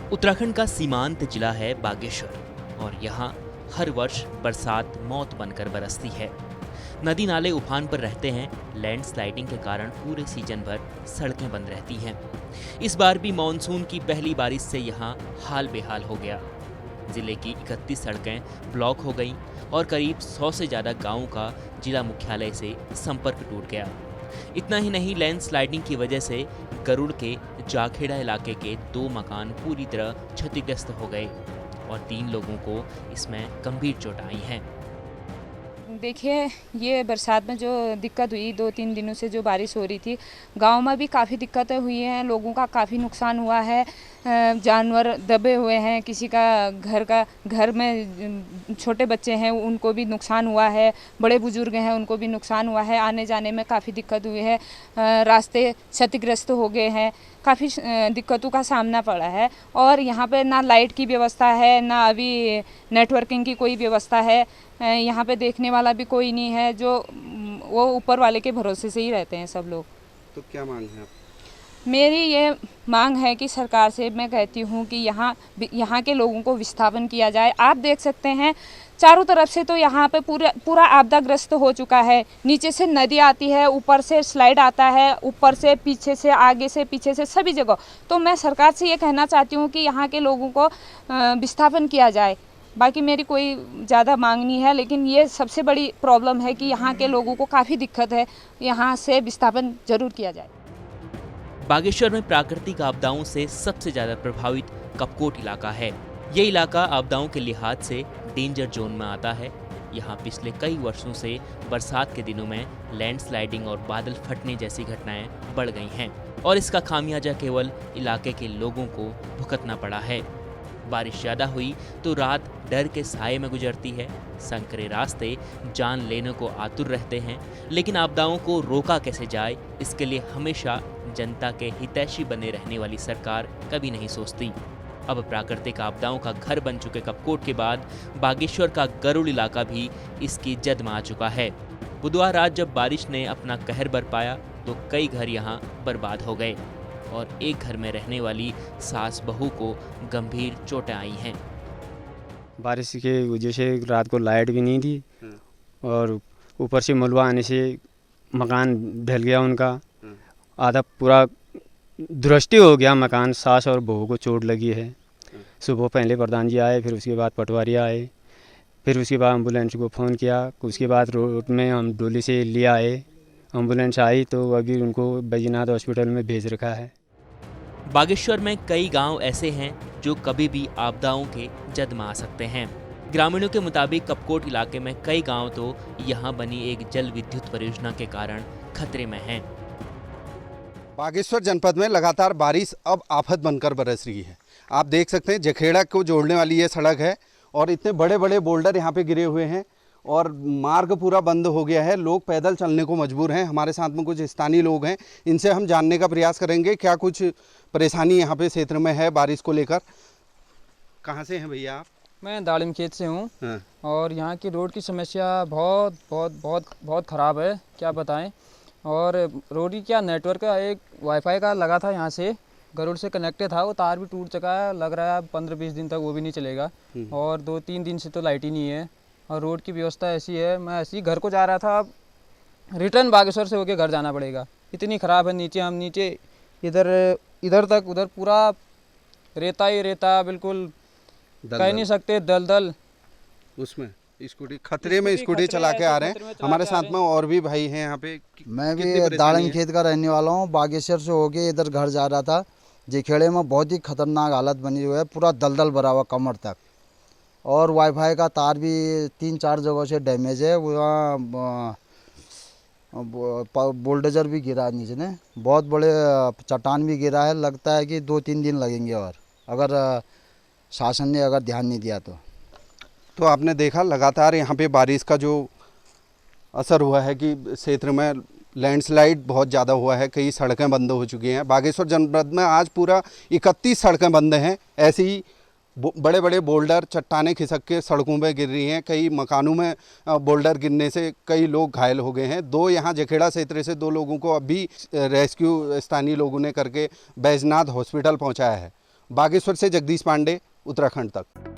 उत्तराखंड का सीमांत जिला है बागेश्वर और यहाँ हर वर्ष बरसात मौत बनकर बरसती है। नदी नाले उफान पर रहते हैं। लैंडस्लाइडिंग के कारण पूरे सीजन भर सड़कें बंद रहती हैं। इस बार भी मानसून की पहली बारिश से यहाँ हाल बेहाल हो गया। जिले की 31 सड़कें ब्लॉक हो गईं और करीब 100 से ज़्यादा गांवों का जिला मुख्यालय से संपर्क टूट गया। इतना ही नहीं, लैंडस्लाइडिंग की वजह से गरुड़ के जाखेड़ा इलाके के 2 मकान पूरी तरह क्षतिग्रस्त हो गए और 3 लोगों को इसमें गंभीर चोट आई हैं। देखिए, ये बरसात में जो दिक्कत हुई, 2-3 दिनों से जो बारिश हो रही थी, गांव में भी काफ़ी दिक्कतें हुई हैं। लोगों का काफ़ी नुकसान हुआ है। जानवर दबे हुए हैं, किसी का घर में छोटे बच्चे हैं उनको भी नुकसान हुआ है, बड़े बुजुर्ग हैं उनको भी नुकसान हुआ है। आने जाने में काफ़ी दिक्कत हुई है। रास्ते क्षतिग्रस्त हो गए हैं। काफ़ी दिक्कतों का सामना पड़ा है और यहाँ पे ना लाइट की व्यवस्था है, ना अभी नेटवर्किंग की कोई व्यवस्था है। यहाँ पे देखने वाला भी कोई नहीं है। जो वो ऊपर वाले के भरोसे से ही रहते हैं सब लोग। तो क्या मांग है आप? मेरी ये मांग है कि सरकार से मैं कहती हूँ कि यहाँ के लोगों को विस्थापन किया जाए। आप देख सकते हैं चारों तरफ से तो यहाँ पे पूरा आपदाग्रस्त हो चुका है। नीचे से नदी आती है, ऊपर से स्लाइड आता है, ऊपर से पीछे से आगे से पीछे से सभी जगह। तो मैं सरकार से ये कहना चाहती हूँ कि यहाँ के लोगों को विस्थापन किया जाए। बाकी मेरी कोई ज़्यादा मांग नहीं है, लेकिन ये सबसे बड़ी प्रॉब्लम है कि यहाँ के लोगों को काफ़ी दिक्कत है। यहाँ से विस्थापन जरूर किया जाए। बागेश्वर में प्राकृतिक आपदाओं से सबसे ज़्यादा प्रभावित कपकोट इलाका है। ये इलाका आपदाओं के लिहाज से डेंजर जोन में आता है। यहाँ पिछले कई वर्षों से बरसात के दिनों में लैंडस्लाइडिंग और बादल फटने जैसी घटनाएं बढ़ गई हैं और इसका खामियाजा केवल इलाके के लोगों को भुगतना पड़ा है। बारिश ज़्यादा हुई तो रात डर के साए में गुजरती है। संकरे रास्ते जान लेने को आतुर रहते हैं, लेकिन आपदाओं को रोका कैसे जाए, इसके लिए हमेशा जनता के हितैषी बने रहने वाली सरकार कभी नहीं सोचती। अब प्राकृतिक आपदाओं का घर बन चुके कपकोट के बाद बागेश्वर का गरुड़ इलाका भी इसकी जद में आ चुका है। बुधवार रात जब बारिश ने अपना कहर बरपाया तो कई घर यहाँ बर्बाद हो गए और एक घर में रहने वाली सास बहू को गंभीर चोटें आई हैं। बारिश के वजह से रात को लाइट भी नहीं थी और ऊपर से मलबा आने से मकान ढल गया उनका। आधा पूरा दृष्टि हो गया मकान। सास और बहू को चोट लगी है। सुबह पहले प्रधान जी आए, फिर उसके बाद पटवारी आए, फिर उसके बाद एम्बुलेंस को फ़ोन किया। उसके बाद रोड में हम डोली से ले आए। एम्बुलेंस आई तो अभी उनको बैजनाथ हॉस्पिटल में भेज रखा है। बागेश्वर में कई गांव ऐसे हैं जो कभी भी आपदाओं के जद में आ सकते हैं। ग्रामीणों के मुताबिक कपकोट इलाके में कई गांव तो यहां बनी एक जल विद्युत परियोजना के कारण खतरे में हैं। बागेश्वर जनपद में लगातार बारिश अब आफत बनकर बरस रही है। आप देख सकते हैं जखेड़ा को जोड़ने वाली ये सड़क है और इतने बड़े बड़े बोल्डर यहाँ पे गिरे हुए हैं और मार्ग पूरा बंद हो गया है। लोग पैदल चलने को मजबूर हैं। हमारे साथ में कुछ स्थानीय लोग हैं, इनसे हम जानने का प्रयास करेंगे क्या कुछ परेशानी यहाँ पे क्षेत्र में है बारिश को लेकर। कहाँ से हैं भैया आप? मैं दालिम खेत से हूँ। हाँ। और यहाँ की रोड की समस्या बहुत बहुत बहुत बहुत ख़राब है, क्या बताएं। और रोड की क्या, नेटवर्क का एक वाईफाई का लगा था, यहाँ से गरुड़ से कनेक्टेड था, वो तार भी टूट चुका है। लग रहा है 15-20 दिन तक वो भी नहीं चलेगा और 2-3 दिन से तो लाइट ही नहीं है। और रोड की व्यवस्था ऐसी है, मैं ऐसे ही घर को जा रहा था, अब रिटर्न बागेश्वर से होके घर जाना पड़ेगा। इतनी ख़राब है। नीचे इधर तक उधर पूरा रेता ही रेता, बिल्कुल कह नहीं सकते, दलदल। उसमें स्कूटी खतरे में स्कूटी चला के आ रहे हैं। हमारे साथ में और भी भाई हैं यहाँ पे। मैं भी दाड़म खेत का रहने वाला हूँ। बागेश्वर से होके इधर घर जा रहा था। जखेड़े में बहुत ही खतरनाक हालत बनी हुई है, पूरा दलदल भरा हुआ कमर तक। और वाईफाई का तार भी 3-4 जगहों से डैमेज है। वहाँ बुलडोजर भी गिरा नीचे ने, बहुत बड़े चट्टान भी गिरा है। लगता है कि 2-3 दिन लगेंगे और अगर शासन ने अगर ध्यान नहीं दिया तो आपने देखा लगातार यहाँ पे बारिश का जो असर हुआ है कि क्षेत्र में लैंडस्लाइड बहुत ज़्यादा हुआ है। कई सड़कें बंद हो चुकी हैं। बागेश्वर जनपद में आज पूरा 31 सड़कें बंद हैं। ऐसे ही बड़े बड़े बोल्डर, चट्टानें खिसक के सड़कों पे गिर रही हैं। कई मकानों में बोल्डर गिरने से कई लोग घायल हो गए हैं। 2 यहाँ जखेड़ा क्षेत्र से 2 लोगों को अभी रेस्क्यू स्थानीय लोगों ने करके बैजनाथ हॉस्पिटल पहुँचाया है बागेश्वर से जगदीश पांडे, उत्तराखंड तक।